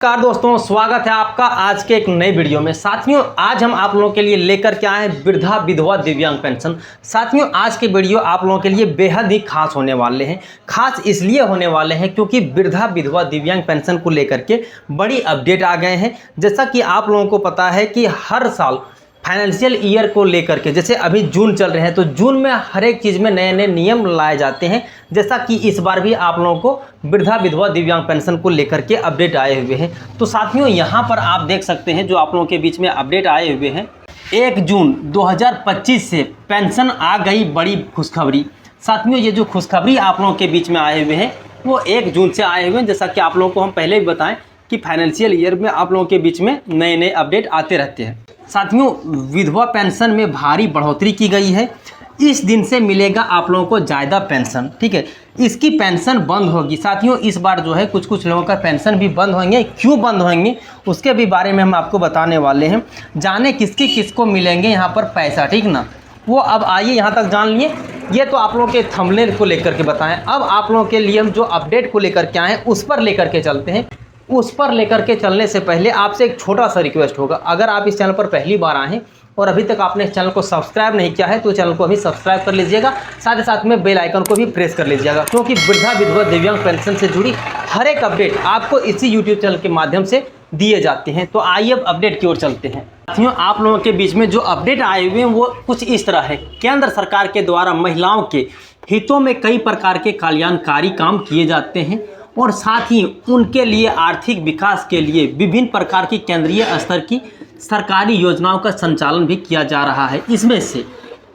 नमस्कार दोस्तों, स्वागत है आपका आज के एक नई वीडियो में। साथियों, आज हम आप लोगों के लिए लेकर के आए हैं वृद्धा विधवा दिव्यांग पेंशन। साथियों, आज के वीडियो आप लोगों के लिए बेहद ही खास होने वाले हैं। खास इसलिए होने वाले हैं क्योंकि वृद्धा विधवा दिव्यांग पेंशन को लेकर के बड़ी अपडेट आ गए हैं। जैसा कि आप लोगों को पता है कि हर साल फाइनेंशियल ईयर को लेकर के, जैसे अभी जून चल रहे हैं तो जून में हर एक चीज़ में नए नए नियम लाए जाते हैं। जैसा कि इस बार भी आप लोगों को वृद्धा विधवा दिव्यांग पेंशन को लेकर के अपडेट आए हुए हैं। तो साथियों, यहाँ पर आप देख सकते हैं जो आप लोगों के बीच में अपडेट आए हुए हैं। 1 जून 2025 से पेंशन आ गई, बड़ी खुशखबरी। साथियों, ये जो खुशखबरी आप लोगों के बीच में आए हुए हैं वो 1 जून से आए हुए हैं। जैसा कि आप लोगों को हम पहले भी बताएं कि फाइनेंशियल ईयर में आप लोगों के बीच में नए नए अपडेट आते रहते हैं। साथियों, विधवा पेंशन में भारी बढ़ोतरी की गई है। इस दिन से मिलेगा आप लोगों को ज़्यादा पेंशन। ठीक है, इसकी पेंशन बंद होगी। साथियों, इस बार जो है कुछ लोगों का पेंशन भी बंद होंगे। क्यों बंद होंगे उसके भी बारे में हम आपको बताने वाले हैं। जाने किसको मिलेंगे यहाँ पर पैसा, ठीक ना। वो अब आइए यहाँ तक जान लिए। ये तो आप लोगों के थंबनेल को लेकर के बताएं। अब आप लोगों के लिए हम जो अपडेट को लेकर के आए हैं उस पर लेकर के चलते हैं। उस पर लेकर के चलने से पहले आपसे एक छोटा सा रिक्वेस्ट होगा। अगर आप इस चैनल पर पहली बार आए हैं और अभी तक आपने इस चैनल को सब्सक्राइब नहीं किया है तो चैनल को अभी सब्सक्राइब कर लीजिएगा। साथ ही साथ में बेल आइकन को भी प्रेस कर लीजिएगा, क्योंकि वृद्धा विधवा दिव्यांग पेंशन से जुड़ी हर एक अपडेट आपको इसी यूट्यूब चैनल के माध्यम से दिए जाते हैं। तो आइए अब अपडेट की ओर चलते हैं। साथियों, आप लोगों के बीच में जो अपडेट आए हुए हैं वो कुछ इस तरह है। केंद्र सरकार के द्वारा महिलाओं के हितों में कई प्रकार के कल्याणकारी काम किए जाते हैं और साथ ही उनके लिए आर्थिक विकास के लिए विभिन्न प्रकार की केंद्रीय स्तर की सरकारी योजनाओं का संचालन भी किया जा रहा है। इसमें से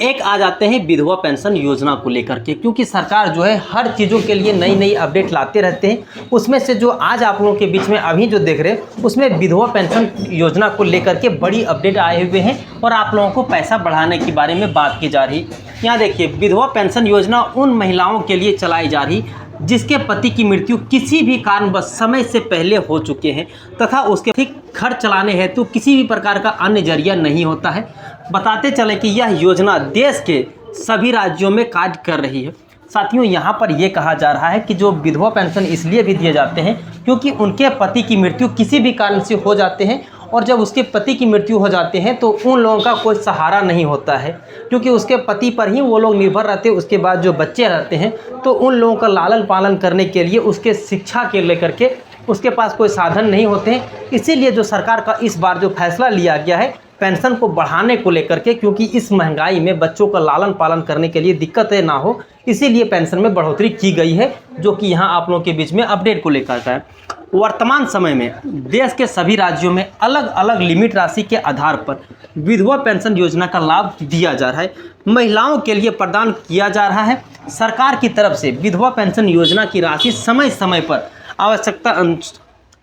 एक आ जाते हैं विधवा पेंशन योजना को लेकर के, क्योंकि सरकार जो है हर चीज़ों के लिए नई नई अपडेट लाते रहते हैं। उसमें से जो आज आप लोगों के बीच में अभी जो देख रहे हैं उसमें विधवा पेंशन योजना को लेकर के बड़ी अपडेट आए हुए हैं और आप लोगों को पैसा बढ़ाने के बारे में बात की जा रही। यहाँ देखिए, विधवा पेंशन योजना उन महिलाओं के लिए चलाई जा रही जिसके पति की मृत्यु किसी भी कारणवश समय से पहले हो चुके हैं तथा उसके ठीक खर्च चलाने हेतु किसी भी प्रकार का अन्य जरिया नहीं होता है। बताते चले कि यह योजना देश के सभी राज्यों में कार्य कर रही है। साथियों, यहाँ पर यह कहा जा रहा है कि जो विधवा पेंशन इसलिए भी दिए जाते हैं क्योंकि उनके पति की मृत्यु किसी भी कारण से हो जाते हैं, और जब उसके पति की मृत्यु हो जाते हैं तो उन लोगों का कोई सहारा नहीं होता है, क्योंकि उसके पति पर ही वो लोग निर्भर रहते हैं। उसके बाद जो बच्चे रहते हैं तो उन लोगों का लालन पालन करने के लिए, उसके शिक्षा के लेकर के उसके पास कोई साधन नहीं होते हैं। इसीलिए जो सरकार का इस बार जो फैसला लिया गया है पेंशन को बढ़ाने को लेकर के, क्योंकि इस महंगाई में बच्चों का लालन पालन करने के लिए दिक्कतें ना हो, इसीलिए पेंशन में बढ़ोतरी की गई है, जो कि यहाँ आप लोगों के बीच में अपडेट को लेकर का है। वर्तमान समय में देश के सभी राज्यों में अलग अलग लिमिट राशि के आधार पर विधवा पेंशन योजना का लाभ दिया जा रहा है, महिलाओं के लिए प्रदान किया जा रहा है। सरकार की तरफ से विधवा पेंशन योजना की राशि समय समय पर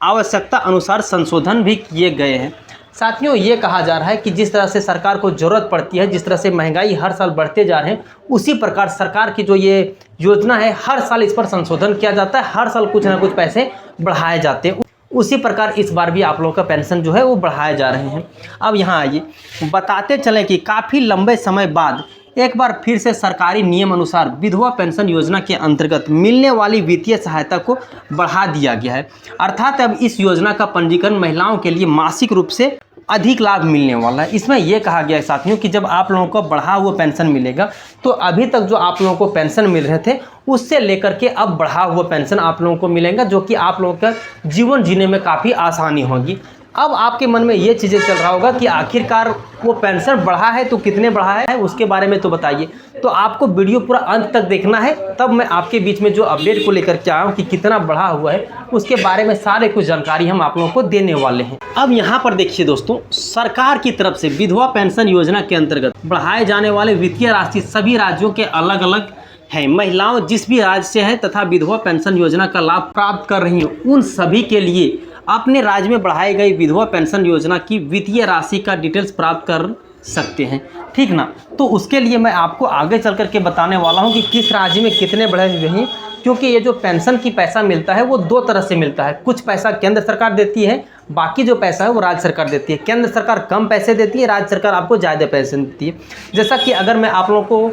आवश्यकता अनुसार संशोधन भी किए गए हैं। साथियों, ये कहा जा रहा है कि जिस तरह से सरकार को ज़रूरत पड़ती है, जिस तरह से महंगाई हर साल बढ़ते जा रहे हैं, उसी प्रकार सरकार की जो ये योजना है हर साल इस पर संशोधन किया जाता है। हर साल कुछ ना कुछ पैसे बढ़ाए जाते हैं। उसी प्रकार इस बार भी आप लोगों का पेंशन जो है वो बढ़ाए जा रहे हैं। अब यहाँ आइए, बताते चलें कि काफ़ी लंबे समय बाद एक बार फिर से सरकारी नियम अनुसार विधवा पेंशन योजना के अंतर्गत मिलने वाली वित्तीय सहायता को बढ़ा दिया गया है। अर्थात अब इस योजना का पंजीकरण महिलाओं के लिए मासिक रूप से अधिक लाभ मिलने वाला है। इसमें यह कहा गया है साथियों कि जब आप लोगों को बढ़ा हुआ पेंशन मिलेगा तो अभी तक जो आप लोगों को पेंशन मिल रहे थे उससे लेकर के अब बढ़ा हुआ पेंशन आप लोगों को मिलेगा, जो कि आप लोगों का जीवन जीने में काफ़ी आसानी होगी। अब आपके मन में ये चीज़ें चल रहा होगा कि आखिरकार वो पेंशन बढ़ा है तो कितने बढ़ा है उसके बारे में तो बताइए। तो आपको वीडियो पूरा अंत तक देखना है, तब मैं आपके बीच में जो अपडेट को लेकर के आया हूँ कि कितना बढ़ा हुआ है उसके बारे में सारे कुछ जानकारी हम आप लोगों को देने वाले हैं। अब यहाँ पर देखिए दोस्तों, सरकार की तरफ से विधवा पेंशन योजना के अंतर्गत बढ़ाए जाने वाले वित्तीय राशि सभी राज्यों के अलग अलग है। महिलाओं जिस भी राज्य से है तथा विधवा पेंशन योजना का लाभ प्राप्त कर रही हैं उन सभी के लिए अपने राज्य में बढ़ाई गई विधवा पेंशन योजना की वित्तीय राशि का डिटेल्स प्राप्त कर सकते हैं, ठीक ना। तो उसके लिए मैं आपको आगे चल कर के बताने वाला हूं कि किस राज्य में कितने बढ़े हुए हैं, क्योंकि ये जो पेंशन की पैसा मिलता है वो 2 तरह से मिलता है। कुछ पैसा केंद्र सरकार देती है, बाकी जो पैसा है वो राज्य सरकार देती है। केंद्र सरकार कम पैसे देती है, राज्य सरकार आपको ज़्यादा पैसे देती है। जैसा कि अगर मैं आप लोगों को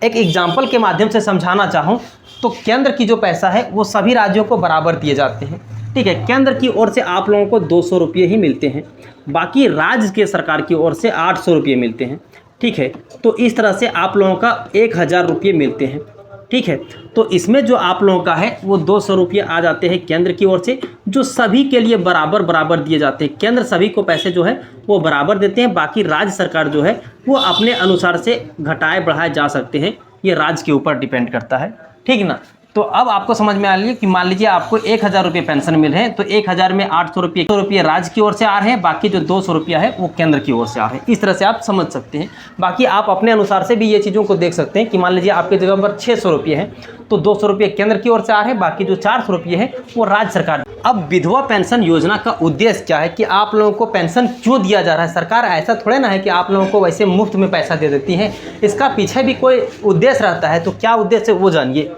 एक एग्जाम्पल के माध्यम से समझाना चाहूँ तो केंद्र की जो पैसा है वो सभी राज्यों को बराबर दिए जाते हैं। ठीक है। केंद्र की ओर से आप लोगों को 200 रुपये ही मिलते हैं, बाकी राज्य के सरकार की ओर से 800 रुपये मिलते हैं, ठीक है। तो इस तरह से आप लोगों का 1000 रुपये मिलते हैं, ठीक है। तो इसमें जो आप लोगों का है वो 200 रुपये आ जाते हैं केंद्र की ओर से, जो सभी के लिए बराबर बराबर दिए जाते हैं। केंद्र सभी को पैसे जो है वो बराबर देते हैं, बाकी राज्य सरकार जो है वो अपने अनुसार से घटाए बढ़ाए जा सकते हैं, ये राज्य के ऊपर डिपेंड करता है, ठीक ना। तो अब आपको समझ में आ रही है कि मान लीजिए आपको 1000 रुपये पेंशन मिल रहे हैं, तो 1000 में 800 रुपये राज्य की ओर से आ रहे हैं, बाकी जो 200 रुपया है वो केंद्र की ओर से आ रहे हैं। इस तरह से आप समझ सकते हैं। बाकी आप अपने अनुसार से भी ये चीज़ों को देख सकते हैं कि मान लीजिए आपके जगह पर 600 रुपये है, तो 200 रुपये केंद्र की ओर से आ रहे हैं, बाकी जो 400 रुपये है वो राज्य सरकार। अब विधवा पेंशन योजना का उद्देश्य क्या है कि आप लोगों को पेंशन क्यों दिया जा रहा है। सरकार ऐसा थोड़े ना है कि आप लोगों को वैसे मुफ्त में पैसा दे देती है, इसका पीछे भी कोई उद्देश्य रहता है। तो क्या उद्देश्य है वो जानिए।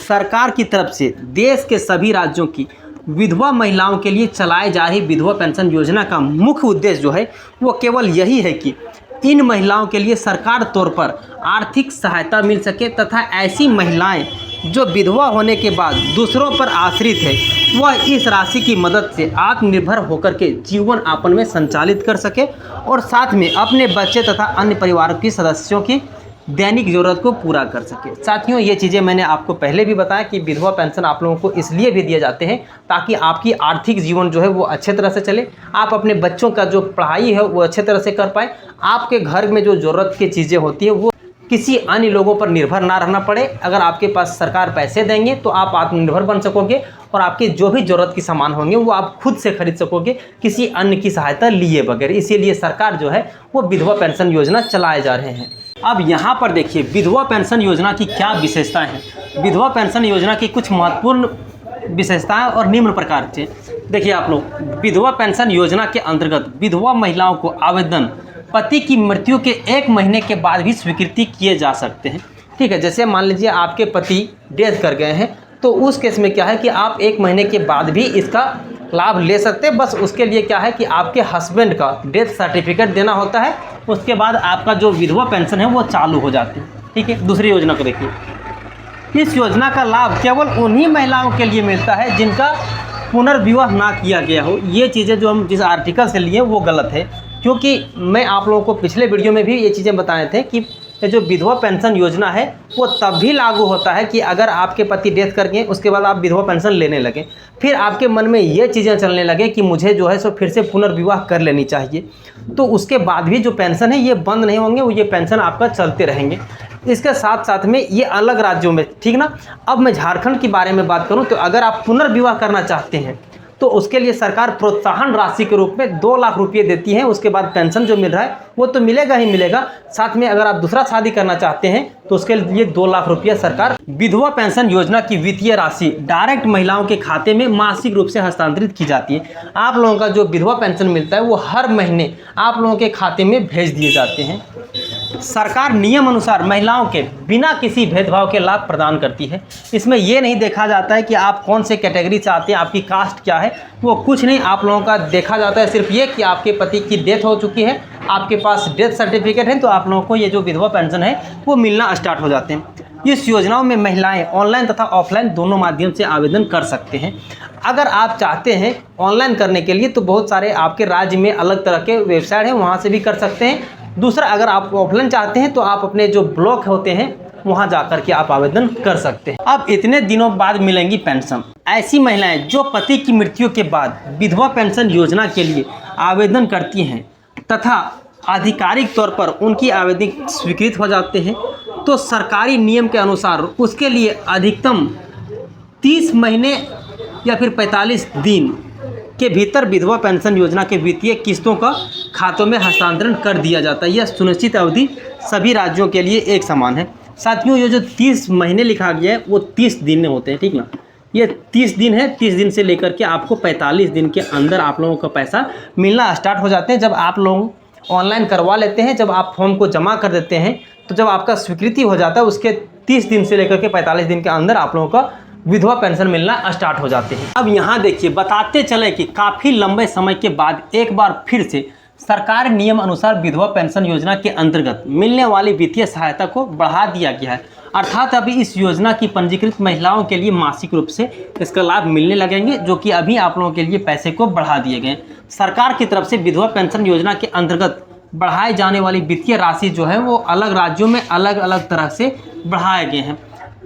सरकार की तरफ से देश के सभी राज्यों की विधवा महिलाओं के लिए चलाई जा रही विधवा पेंशन योजना का मुख्य उद्देश्य जो है वो केवल यही है कि इन महिलाओं के लिए सरकार तौर पर आर्थिक सहायता मिल सके, तथा ऐसी महिलाएं जो विधवा होने के बाद दूसरों पर आश्रित है वह इस राशि की मदद से आत्मनिर्भर होकर के जीवन यापन में संचालित कर सके और साथ में अपने बच्चे तथा अन्य परिवार के सदस्यों की दैनिक ज़रूरत को पूरा कर सके। साथियों, ये चीज़ें मैंने आपको पहले भी बताया कि विधवा पेंशन आप लोगों को इसलिए भी दिए जाते हैं ताकि आपकी आर्थिक जीवन जो है वो अच्छे तरह से चले, आप अपने बच्चों का जो पढ़ाई है वो अच्छे तरह से कर पाए, आपके घर में जो ज़रूरत की चीज़ें होती है वो किसी अन्य लोगों पर निर्भर ना रहना पड़े। अगर आपके पास सरकार पैसे देंगे तो आप आत्मनिर्भर बन सकोगे और आपके जो भी ज़रूरत के सामान होंगे वो आप खुद से खरीद सकोगे किसी अन्य की सहायता लिए बगैर। इसीलिए सरकार जो है वो विधवा पेंशन योजना चलाए जा रहे हैं। अब यहाँ पर देखिए विधवा पेंशन योजना की क्या विशेषताएं हैं। विधवा पेंशन योजना की कुछ महत्वपूर्ण विशेषताएं और निम्न प्रकार से देखिए आप लोग। विधवा पेंशन योजना के अंतर्गत विधवा महिलाओं को आवेदन पति की मृत्यु के 1 महीने के बाद भी स्वीकृति किए जा सकते हैं, ठीक है। जैसे मान लीजिए आपके पति डेथ कर गए हैं तो उस केस में क्या है कि आप 1 महीने के बाद भी इसका लाभ ले सकते हैं। बस उसके लिए क्या है कि आपके हस्बैंड का डेथ सर्टिफिकेट देना होता है, उसके बाद आपका जो विधवा पेंशन है वो चालू हो जाती है, ठीक है। दूसरी योजना को देखिए। इस योजना का लाभ केवल उन्हीं महिलाओं के लिए मिलता है जिनका पुनर्विवाह ना किया गया हो। ये चीज़ें जो हम जिस आर्टिकल से लिए वो गलत है, क्योंकि मैं आप लोगों को पिछले वीडियो में भी ये चीज़ें बताए थे कि जो विधवा पेंशन योजना है वो तब भी लागू होता है कि अगर आपके पति डेथ कर गए उसके बाद आप विधवा पेंशन लेने लगे, फिर आपके मन में ये चीज़ें चलने लगे कि मुझे जो है सो फिर से पुनर्विवाह कर लेनी चाहिए, तो उसके बाद भी जो पेंशन है ये बंद नहीं होंगे, वो ये पेंशन आपका चलते रहेंगे। इसके साथ साथ में ये अलग राज्यों में, ठीक ना। अब मैं झारखंड के बारे में बात करूँ तो अगर आप पुनर्विवाह करना चाहते हैं तो उसके लिए सरकार प्रोत्साहन राशि के रूप में 2 लाख रुपये देती है। उसके बाद पेंशन जो मिल रहा है वो तो मिलेगा ही मिलेगा, साथ में अगर आप दूसरा शादी करना चाहते हैं तो उसके लिए 2 लाख रुपये सरकार। विधवा पेंशन योजना की वित्तीय राशि डायरेक्ट महिलाओं के खाते में मासिक रूप से हस्तांतरित की जाती है। आप लोगों का जो विधवा पेंशन मिलता है वो हर महीने आप लोगों के खाते में भेज दिए जाते हैं। सरकार नियम अनुसार महिलाओं के बिना किसी भेदभाव के लाभ प्रदान करती है। इसमें यह नहीं देखा जाता है कि आप कौन से कैटेगरी से आते हैं, आपकी कास्ट क्या है, वो कुछ नहीं आप लोगों का देखा जाता है। सिर्फ ये कि आपके पति की डेथ हो चुकी है, आपके पास डेथ सर्टिफिकेट है, तो आप लोगों को ये जो विधवा पेंशन है वो मिलना स्टार्ट हो जाते हैं। इस योजनाओं में महिलाएं ऑनलाइन तथा ऑफलाइन दोनों माध्यम से आवेदन कर सकते हैं। अगर आप चाहते हैं ऑनलाइन करने के लिए तो बहुत सारे आपके राज्य में अलग तरह के वेबसाइट हैं, वहाँ से भी कर सकते हैं। दूसरा, अगर आप ऑफलाइन चाहते हैं तो आप अपने जो ब्लॉक होते हैं वहाँ जाकर के आप आवेदन कर सकते हैं। अब इतने दिनों बाद मिलेंगी पेंशन। ऐसी महिलाएं जो पति की मृत्यु के बाद विधवा पेंशन योजना के लिए आवेदन करती हैं तथा आधिकारिक तौर पर उनकी आवेदन स्वीकृत हो जाते हैं तो सरकारी नियम के अनुसार उसके लिए अधिकतम 30 महीने या फिर 45 दिन के भीतर विधवा पेंशन योजना के वित्तीय किस्तों का खातों में हस्तांतरण कर दिया जाता है। यह सुनिश्चित अवधि सभी राज्यों के लिए एक समान है। साथियों, ये जो 30 महीने लिखा गया है वो 30 दिन होते हैं, ठीक ना। ये 30 दिन है, 30 दिन से लेकर के आपको 45 दिन के अंदर आप लोगों का पैसा मिलना स्टार्ट हो जाते हैं। जब आप लोग ऑनलाइन करवा लेते हैं, जब आप फॉर्म को जमा कर देते हैं, तो जब आपका स्वीकृति हो जाता है उसके 30 दिन से लेकर के 45 दिन के अंदर आप लोगों का विधवा पेंशन मिलना स्टार्ट हो जाते हैं। अब यहाँ देखिए, बताते चले कि काफ़ी लंबे समय के बाद एक बार फिर से सरकार नियम अनुसार विधवा पेंशन योजना के अंतर्गत मिलने वाली वित्तीय सहायता को बढ़ा दिया गया है। अर्थात अभी इस योजना की पंजीकृत महिलाओं के लिए मासिक रूप से इसका लाभ मिलने लगेंगे, जो कि अभी आप लोगों के लिए पैसे को बढ़ा दिए गए। सरकार की तरफ से विधवा पेंशन योजना के अंतर्गत बढ़ाए जाने वाली वित्तीय राशि जो है वो अलग राज्यों में अलग अलग तरह से बढ़ाए गए हैं।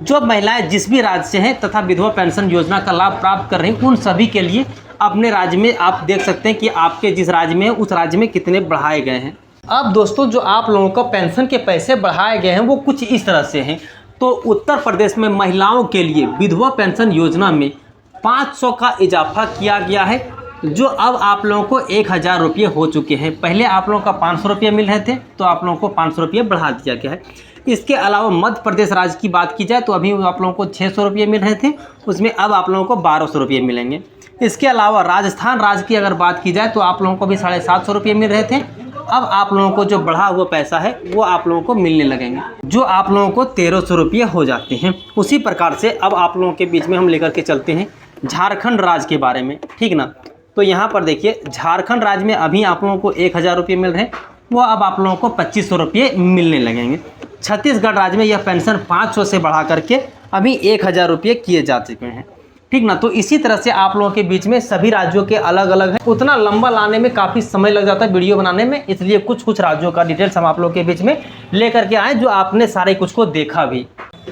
जो महिलाएं जिस भी राज्य से हैं तथा विधवा पेंशन योजना का लाभ प्राप्त कर रही हैं, उन सभी के लिए अपने राज्य में आप देख सकते हैं कि आपके जिस राज्य में है उस राज्य में कितने बढ़ाए गए हैं। अब दोस्तों, जो आप लोगों को पेंशन के पैसे बढ़ाए गए हैं वो कुछ इस तरह से हैं। तो उत्तर प्रदेश में महिलाओं के लिए विधवा पेंशन योजना में 500 का इजाफा किया गया है, जो अब आप लोगों को 1000 रुपये हो चुके हैं। पहले आप लोगों का 500 रुपये मिल रहे थे, तो आप लोगों को 500 रुपये बढ़ा दिया गया है। इसके अलावा मध्य प्रदेश राज्य की बात की जाए तो अभी आप लोगों को 600 रुपये मिल रहे थे, उसमें अब आप लोगों को 1200 रुपये मिलेंगे। इसके अलावा राजस्थान राज्य की अगर बात की जाए तो आप लोगों को भी 750 रुपये मिल रहे थे, अब आप लोगों को जो बढ़ा हुआ पैसा है वो आप लोगों को मिलने लगेंगे, जो आप लोगों को 1300 रुपये हो जाते हैं। उसी प्रकार से अब आप लोगों के बीच में हम लेकर के चलते हैं झारखंड राज्य के बारे में, ठीक ना। तो यहाँ पर देखिए, झारखंड राज्य में अभी आप लोगों को 1000 रुपये मिल रहे हैं, वो अब आप लोगों को 2500 रुपये मिलने लगेंगे। छत्तीसगढ़ राज्य में यह पेंशन 500 से बढ़ा करके अभी 1000 रुपये किए जा चुके हैं, ठीक ना। तो इसी तरह से आप लोगों के बीच में सभी राज्यों के अलग अलग हैं। उतना लंबा लाने में काफ़ी समय लग जाता है वीडियो बनाने में, इसलिए कुछ राज्यों का डिटेल्स हम आप लोगों के बीच में लेकर के आए, जो आपने सारे कुछ को देखा भी।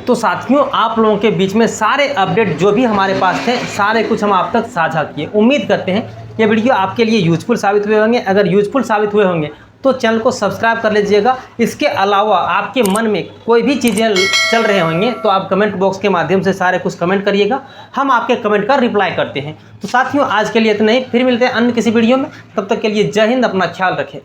तो साथियों, आप लोगों के बीच में सारे अपडेट जो भी हमारे पास थे सारे कुछ हम आप तक साझा किए। उम्मीद करते हैं ये वीडियो आपके लिए यूजफुल साबित हुए होंगे। अगर यूजफुल साबित हुए होंगे तो चैनल को सब्सक्राइब कर लीजिएगा। इसके अलावा आपके मन में कोई भी चीज़ें चल रहे होंगे तो आप कमेंट बॉक्स के माध्यम से सारे कुछ कमेंट करिएगा, हम आपके कमेंट का रिप्लाई करते हैं। तो साथियों, आज के लिए इतना ही, फिर मिलते हैं अन्य किसी वीडियो में। तब तक के लिए जय हिंद, अपना ख्याल रखें।